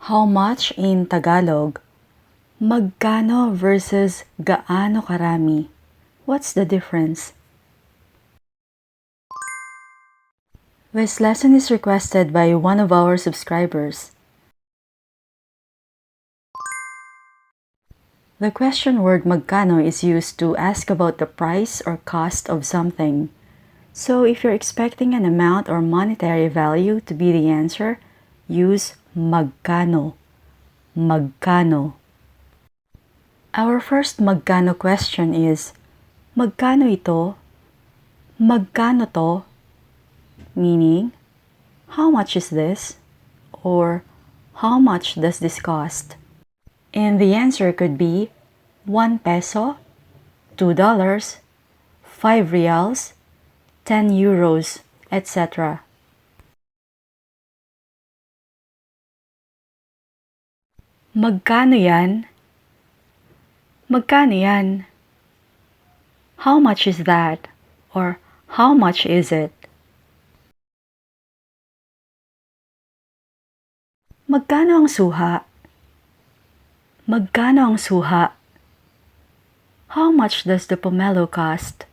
How much in Tagalog? Magkano versus gaano karami? What's the difference? This lesson is requested by one of our subscribers. The question word magkano is used to ask about the price or cost of something. So if you're expecting an amount or monetary value to be the answer, use magkano. Magkano. Our first magkano question is, magkano ito? Magkano to? Meaning, how much is this? Or, how much does this cost? And the answer could be 1 peso, $2, 5 reals, 10 euros, etc. Magkano yan? Magkano yan? How much is that? Or how much is it? Magkano ang suha? Magkano ang suha? How much does the pomelo cost?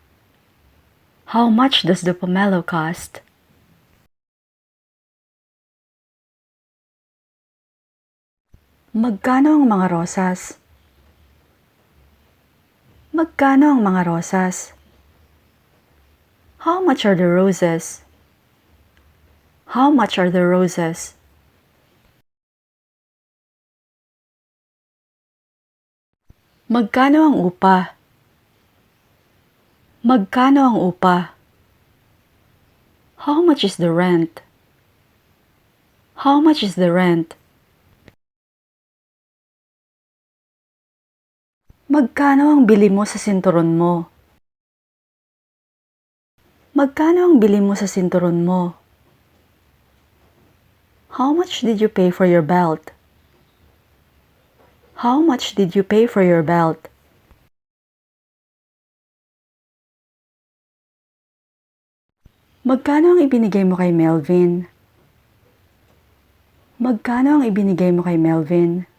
How much does the pomelo cost? Magkano ang mga rosas? Magkano ang mga rosas? How much are the roses? How much are the roses? Magkano ang upa? Magkano ang upa? How much is the rent? How much is the rent? Magkano ang bili mo sa sinturon mo? Magkano ang bili mo sa sinturon mo? How much did you pay for your belt? How much did you pay for your belt? Magkano ang ibinigay mo kay Melvin? Magkano ang ibinigay mo kay Melvin?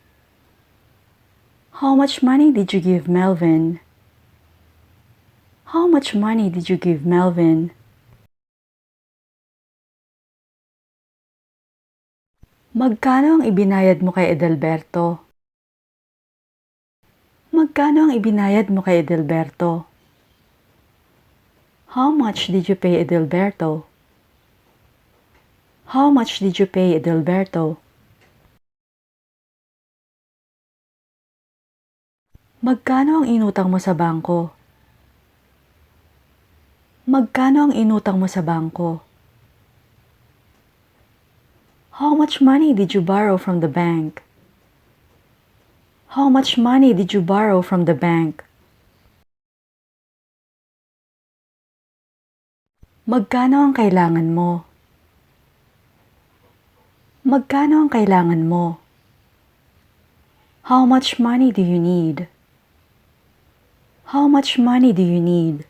How much money did you give Melvin? How much money did you give Melvin? Magkano ang ibinayad mo kay Edelberto? Magkano ang ibinayad mo kay Edelberto? How much did you pay Edelberto? How much did you pay Edelberto? Magkano ang inutang mo sa bangko? Magkano ang inutang mo sa bangko? How much money did you borrow from the bank? How much money did you borrow from the bank? Magkano ang kailangan mo? Magkano ang kailangan mo? How much money do you need? How much money do you need?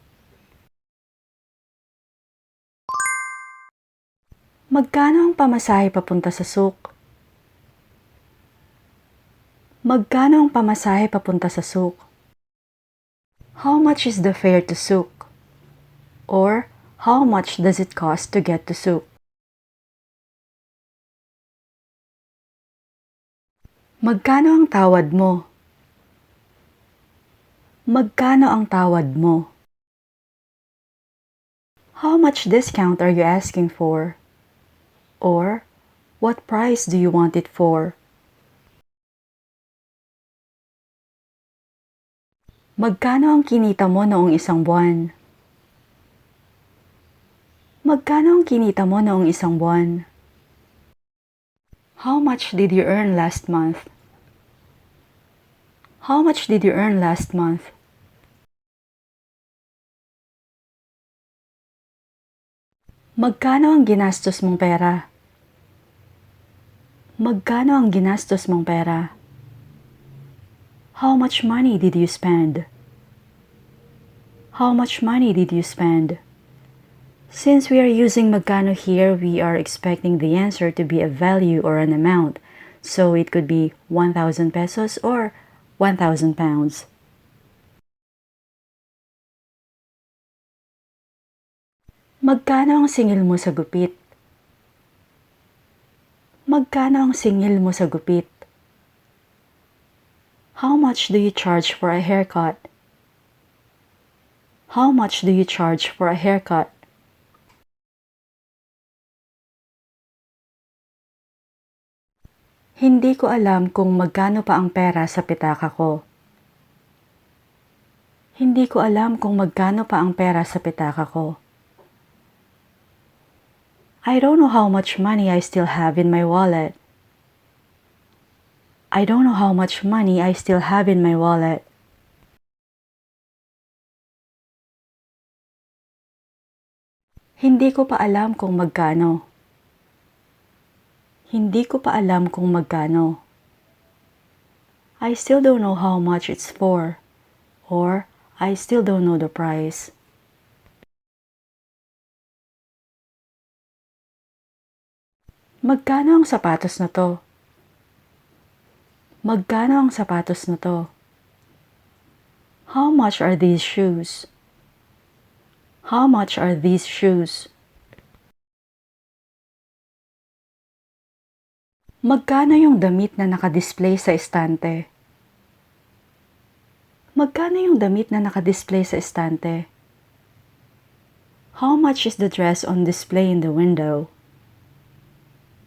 Magkano ang pamasahe papunta sa souk? Magkano ang pamasahe papunta sa souk? How much is the fare to souk? Or, how much does it cost to get to souk? Magkano ang tawad mo? Magkano ang tawad mo? How much discount are you asking for? Or, what price do you want it for? Magkano ang kinita mo noong isang buwan? Magkano ang kinita mo noong isang buwan? How much did you earn last month? How much did you earn last month? Magkano ang ginastos mong pera? Magkano ang ginastos mong pera? How much money did you spend? How much money did you spend? Since we are using magkano here, we are expecting the answer to be a value or an amount. So it could be 1,000 pesos or 1,000 pounds. Magkano ang singil mo sa gupit? Magkano ang singil mo sa gupit? How much do you charge for a haircut? How much do you charge for a haircut? Hindi ko alam kung magkano pa ang pera sa pitaka ko. Hindi ko alam kung magkano pa ang pera sa pitaka ko. I don't know how much money I still have in my wallet. I don't know how much money I still have in my wallet. Hindi ko pa alam kung magkano. Hindi ko pa alam kung magkano. I still don't know how much it's for. Or, I still don't know the price. Magkano ang sapatos na to? Magkano ang sapatos na to? How much are these shoes? How much are these shoes? Magkano yung damit na nakadisplay sa estante? Magkano yung damit na nakadisplay sa estante? How much is the dress on display in the window?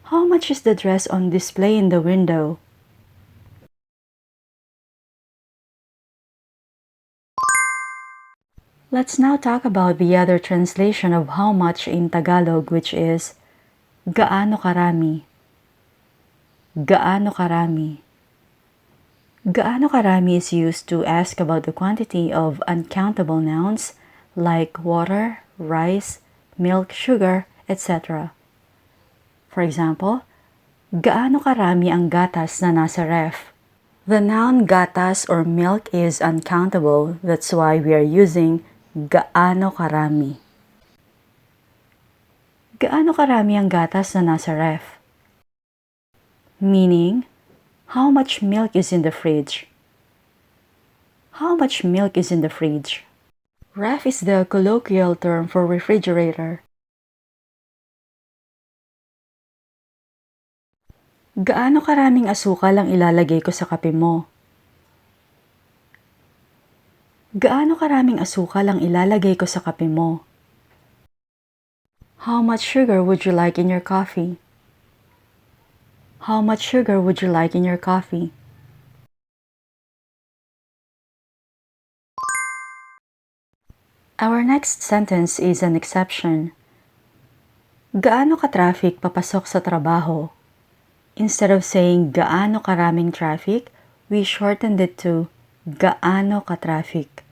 How much is the dress on display in the window? Let's now talk about the other translation of how much in Tagalog, which is gaano karami. Gaano karami. Gaano karami is used to ask about the quantity of uncountable nouns like water, rice, milk, sugar, etc. For example, gaano karami ang gatas na nasa ref? The noun gatas or milk is uncountable, that's why we are using gaano karami. Gaano karami ang gatas na nasa ref? Meaning, how much milk is in the fridge? How much milk is in the fridge? Ref is the colloquial term for refrigerator. Gaano karaming asukal ang ilalagay ko sa kape mo? Gaano karaming asukal ang ilalagay ko sa kape mo? How much sugar would you like in your coffee? How much sugar would you like in your coffee? Our next sentence is an exception. Gaano ka-traffic papasok sa trabaho? Instead of saying gaano karaming traffic, we shortened it to gaano ka-traffic.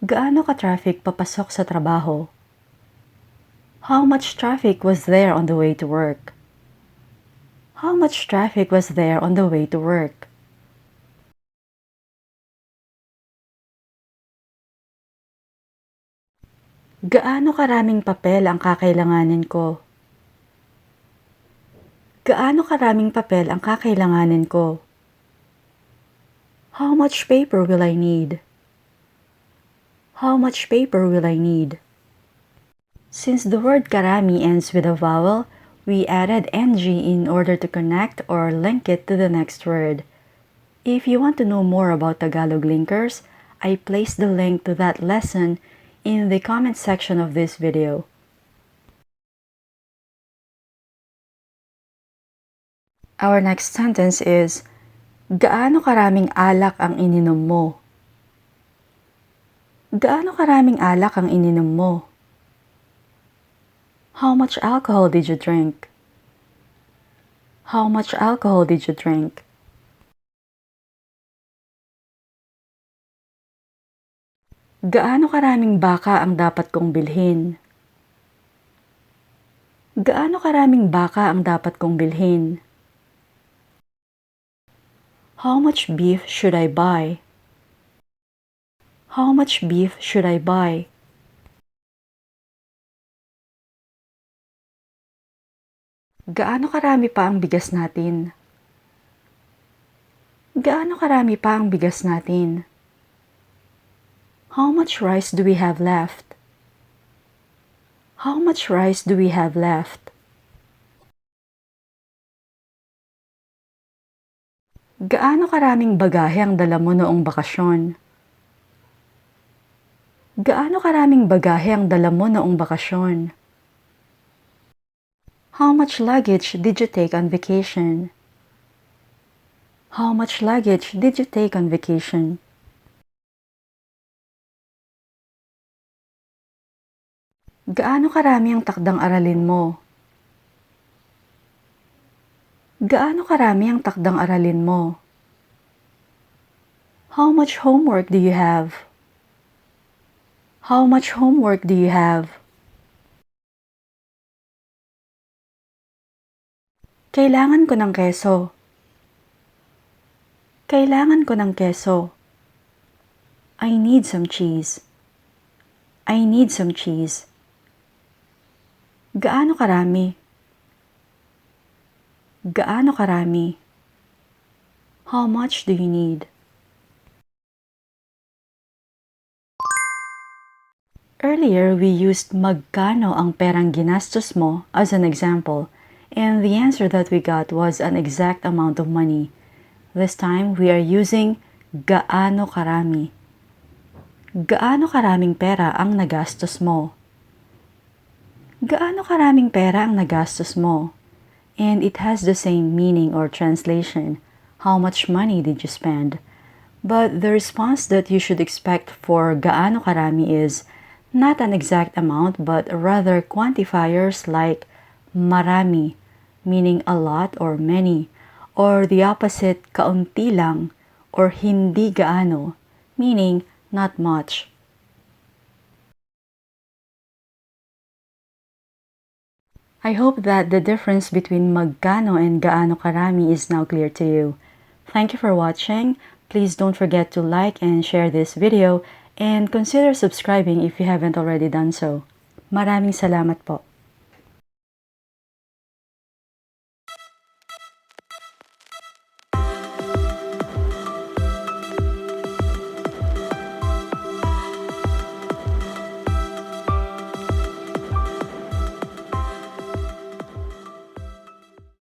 Gaano ka-traffic papasok sa trabaho? How much traffic was there on the way to work? How much traffic was there on the way to work? Gaano karaming papel ang kakailanganin ko? Gaano karaming papel ang kakailanganin ko? How much paper will I need? How much paper will I need? Since the word karami ends with a vowel, we added ng in order to connect or link it to the next word. If you want to know more about Tagalog linkers, I placed the link to that lesson in the comment section of this video. Our next sentence is, gaano karaming alak ang ininom mo? Gaano karaming alak ang ininom mo? How much alcohol did you drink? How much alcohol did you drink? Gaano karaming baka ang dapat kong bilhin? Gaano karaming baka ang dapat kong bilhin? How much beef should I buy? How much beef should I buy? Gaano karami pa ang bigas natin? Gaano karami pa ang bigas natin? How much rice do we have left? How much rice do we have left? Gaano karaming bagahe ang dala mo noong bakasyon? Gaano karaming bagahe ang dala mo noong bakasyon? How much luggage did you take on vacation? How much luggage did you take on vacation? Gaano karami ang takdang aralin mo? Gaano karami ang takdang aralin mo? How much homework do you have? How much homework do you have? Kailangan ko ng keso. Kailangan ko ng keso. I need some cheese. I need some cheese. Gaano karami? Gaano karami? How much do you need? Earlier, we used magkano ang perang ginastos mo as an example, and the answer that we got was an exact amount of money. This time, we are using gaano karami. Gaano karaming pera ang nagastos mo? Gaano karaming pera ang nagastos mo? And it has the same meaning or translation. How much money did you spend? But the response that you should expect for gaano karami is not an exact amount but rather quantifiers like marami, meaning a lot or many, or the opposite kaunti lang or hindi gaano, meaning not much. I hope that the difference between magkano and gaano karami is now clear to you. Thank you for watching. Please don't forget to like and share this video and consider subscribing if you haven't already done so. Maraming salamat po.